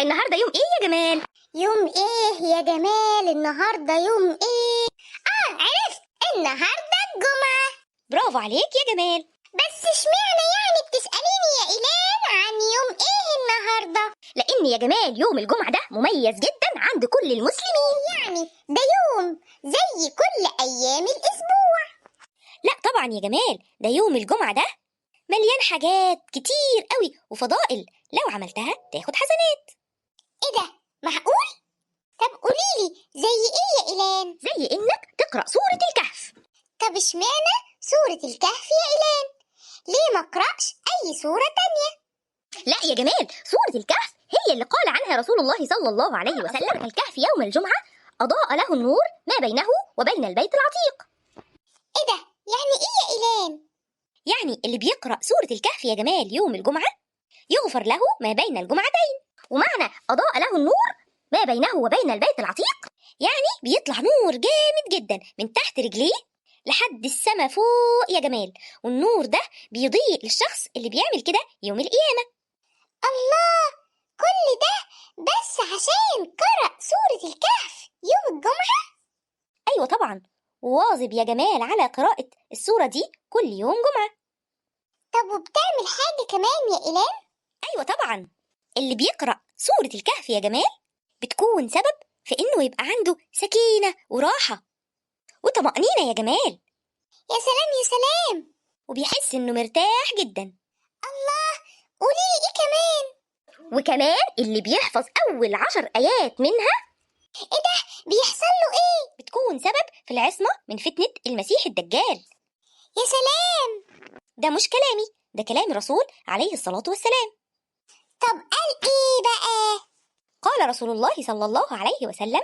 النهارده يوم ايه يا جمال؟ يوم ايه يا جمال؟ النهارده يوم ايه؟ عرفت، النهارده الجمعة. برافو عليك يا جمال. بس اشمعنى بتسأليني يا إيلان عن يوم ايه النهارده؟ لان يا جمال يوم الجمعة ده مميز جدا عند كل المسلمين. ده يوم زي كل أيام الأسبوع. لا طبعا يا جمال، ده يوم الجمعة ده مليان حاجات كتير قوي وفضائل، لو عملتها تاخد حسنات. ايه ده؟ معقول؟ طب قوليلي زي ايه يا إيلان؟ زي انك تقرأ سورة الكهف. طب اشمعنى سورة الكهف يا إيلان؟ ليه ما اقرأش أي سورة تانية؟ لا يا جمال، سورة الكهف هي اللي قال عنها رسول الله صلى الله عليه وسلم: الكهف يوم الجمعة أضاء له النور ما بينه وبين البيت العتيق. ايه ده؟ يعني ايه يا إيلان؟ يعني اللي بيقرأ سورة الكهف يا جمال يوم الجمعة يغفر له ما بين الجمعتين. ومعنى أضاء له النور ما بينه وبين البيت العتيق يعني بيطلع نور جامد جدا من تحت رجليه لحد السما فوق يا جمال، والنور ده بيضيء للشخص اللي بيعمل كده يوم القيامة. الله، كل ده بس عشان قرأ سورة الكهف يوم الجمعة؟ أيوة طبعا، واظب يا جمال على قراءة السورة دي كل يوم جمعة. طب وبتعمل حاجة كمان يا إيلان؟ أيوة طبعا، اللي بيقرأ سورة الكهف يا جمال بتكون سبب في إنه يبقى عنده سكينة وراحة وطمأنينة يا جمال، يا سلام يا سلام. وبيحس إنه مرتاح جدا. الله، قوليلي إيه كمان؟ وكمان اللي بيحفظ أول 10 آيات منها إيه ده؟ بيحصل له إيه؟ بتكون سبب في العصمة من فتنة المسيح الدجال. يا سلام. ده مش كلامي، ده كلام الرسول عليه الصلاة والسلام. طب قال إيه بقى؟ قال رسول الله صلى الله عليه وسلم: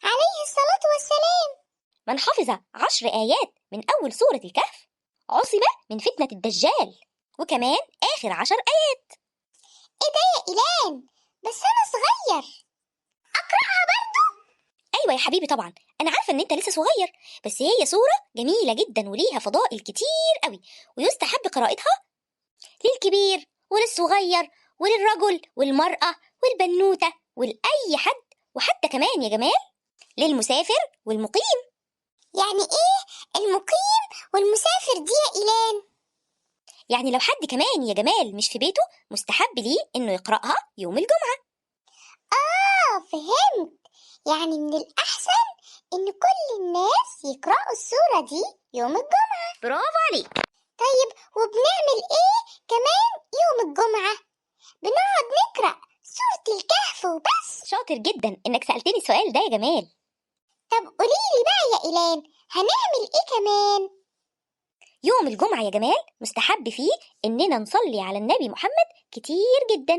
عليه الصلاة والسلام: من حفظ 10 آيات من أول سورة الكهف عصم من فتنة الدجال، وكمان آخر 10 آيات. إيه ده يا إيلان؟ بس أنا صغير، أقرأها برضو؟ أيوة يا حبيبي طبعا، أنا عارفة إن أنت لسه صغير، بس هي سورة جميلة جدا وليها فضائل كتير قوي، ويستحب قراءتها للكبير وللصغير وللرجل والمرأة والبنوتة ولأي حد، وحتى كمان يا جمال للمسافر والمقيم. يعني إيه المقيم والمسافر دي يا إيلان؟ يعني لو حد كمان يا جمال مش في بيته مستحب ليه إنه يقرأها يوم الجمعة. فهمت. يعني من الأحسن إن كل الناس يقرأوا السورة دي يوم الجمعة. برافو عليك. طيب وبنعمل إيه كمان يوم الجمعة؟ بنقعد نقرأ سورة الكهف وبس؟ شاطر جدا إنك سألتني السؤال ده يا جمال. طب قوليلي بقى يا إيلان، هنعمل إيه كمان؟ يوم الجمعة يا جمال مستحب فيه إننا نصلي على النبي محمد كتير جدا.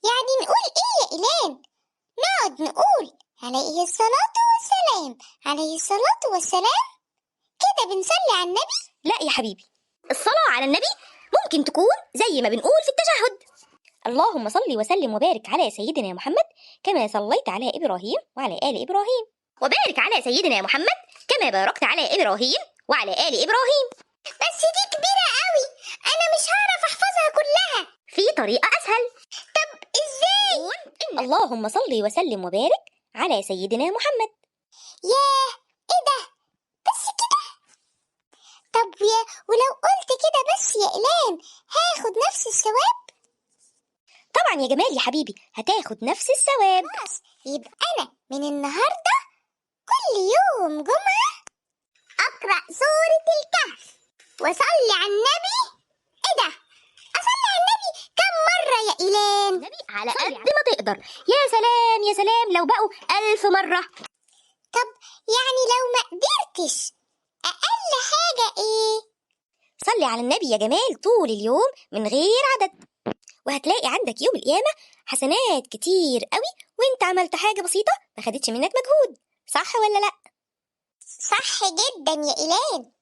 يعني نقول إيه يا إيلان؟ نقعد نقول عليه الصلاة والسلام، عليه الصلاة والسلام، كده بنصلي على النبي؟ لا يا حبيبي، الصلاة على النبي ممكن تكون زي ما بنقول في التشهد: اللهم صل وسلم وبارك على سيدنا محمد كما صليت على إبراهيم وعلى آل إبراهيم، وبارك على سيدنا محمد كما باركت على إبراهيم وعلى آل إبراهيم. بس دي كبيرة قوي، أنا مش هعرف أحفظها كلها. في طريقة أسهل. طب إزاي؟ اللهم صل وسلم وبارك على سيدنا محمد. ياه، إيه ده؟ بس كده؟ طب ولو قلت كده بس يا إيلان هاخد نفس الثواب؟ طبعا يا جمال يا حبيبي هتاخد نفس الثواب. خلاص، يبقى أنا من النهاردة كل يوم جمعة أقرأ سورة الكهف وأصلي على النبي. إيه ده؟ أصلي على النبي كم مرة يا إيلان؟ النبي على قد ما تقدر. يا سلام يا سلام لو بقوا 1000 مرة. طب يعني لو ما قدرتش، أقل حاجة إيه؟ صلي على النبي يا جمال طول اليوم من غير عدد، وهتلاقي عندك يوم القيامة حسنات كتير قوي، وانت عملت حاجة بسيطة ما خدتش منك مجهود. صح ولا لا؟ صح جدا يا إيلان.